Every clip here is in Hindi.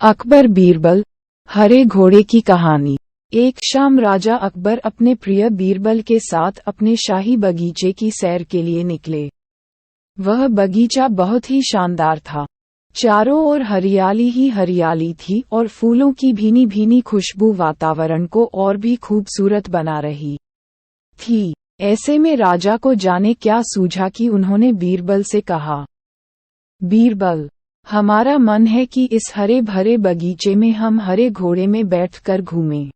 अकबर बीरबल, हरे घोड़े की कहानी। एक शाम राजा अकबर अपने प्रिय बीरबल के साथ अपने शाही बगीचे की सैर के लिए निकले। वह बगीचा बहुत ही शानदार था। चारों ओर हरियाली ही हरियाली थी और फूलों की भीनी भीनी खुशबू वातावरण को और भी खूबसूरत बना रही थी। ऐसे में राजा को जाने क्या सूझा कि उन्होंने बीरबल से कहा, बीरबल, हमारा मन है कि इस हरे भरे बगीचे में हम हरे घोड़े में बैठकर घूमें।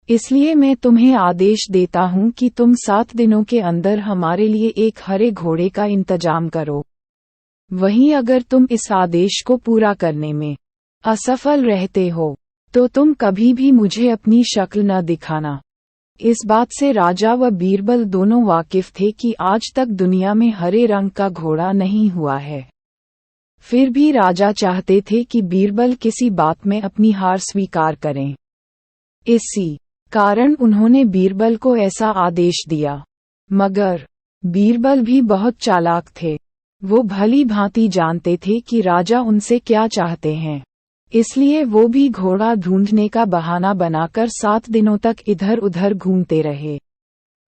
इसलिए मैं तुम्हें आदेश देता हूँ कि तुम 7 दिनों के अंदर हमारे लिए एक हरे घोड़े का इंतजाम करो। वहीं अगर तुम इस आदेश को पूरा करने में असफल रहते हो तो तुम कभी भी मुझे अपनी शक्ल न दिखाना। इस बात से राजा व बीरबल दोनों वाकिफ थे कि आज तक दुनिया में हरे रंग का घोड़ा नहीं हुआ है। फिर भी राजा चाहते थे कि बीरबल किसी बात में अपनी हार स्वीकार करें। इसी कारण उन्होंने बीरबल को ऐसा आदेश दिया। मगर बीरबल भी बहुत चालाक थे। वो भली भांति जानते थे कि राजा उनसे क्या चाहते हैं। इसलिए वो भी घोड़ा ढूंढने का बहाना बनाकर 7 दिनों तक इधर उधर घूमते रहे।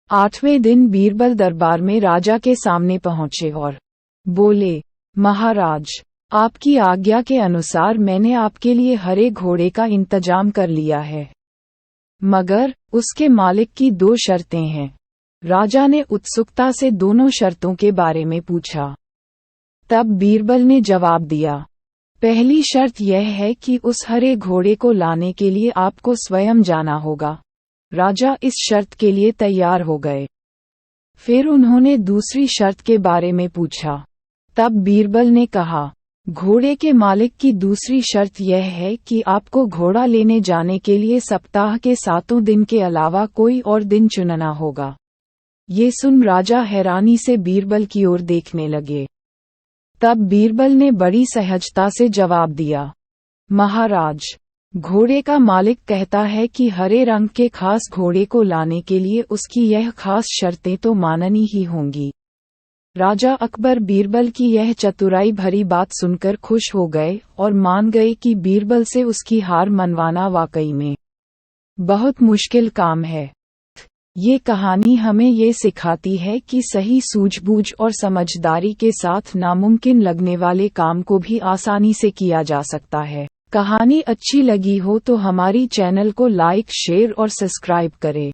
8वें दिन बीरबल दरबार में राजा के सामने पहुंचे और बोले, महाराज, आपकी आज्ञा के अनुसार मैंने आपके लिए हरे घोड़े का इंतजाम कर लिया है। मगर उसके मालिक की 2 शर्तें हैं। राजा ने उत्सुकता से दोनों शर्तों के बारे में पूछा। तब बीरबल ने जवाब दिया, पहली शर्त यह है कि उस हरे घोड़े को लाने के लिए आपको स्वयं जाना होगा। राजा इस शर्त के लिए तैयार हो गए। फिर उन्होंने दूसरी शर्त के बारे में पूछा। तब बीरबल ने कहा, घोड़े के मालिक की दूसरी शर्त यह है कि आपको घोड़ा लेने जाने के लिए सप्ताह के 7 दिन के अलावा कोई और दिन चुनना होगा। ये सुन राजा हैरानी से बीरबल की ओर देखने लगे। तब बीरबल ने बड़ी सहजता से जवाब दिया, महाराज, घोड़े का मालिक कहता है कि हरे रंग के खास घोड़े को लाने के लिए उसकी यह खास शर्तें तो माननी ही होंगी। राजा अकबर बीरबल की यह चतुराई भरी बात सुनकर खुश हो गए और मान गए कि बीरबल से उसकी हार मनवाना वाकई में बहुत मुश्किल काम है। ये कहानी हमें ये सिखाती है कि सही सूझबूझ और समझदारी के साथ नामुमकिन लगने वाले काम को भी आसानी से किया जा सकता है। कहानी अच्छी लगी हो तो हमारी चैनल को लाइक, शेयर और सब्सक्राइब करें।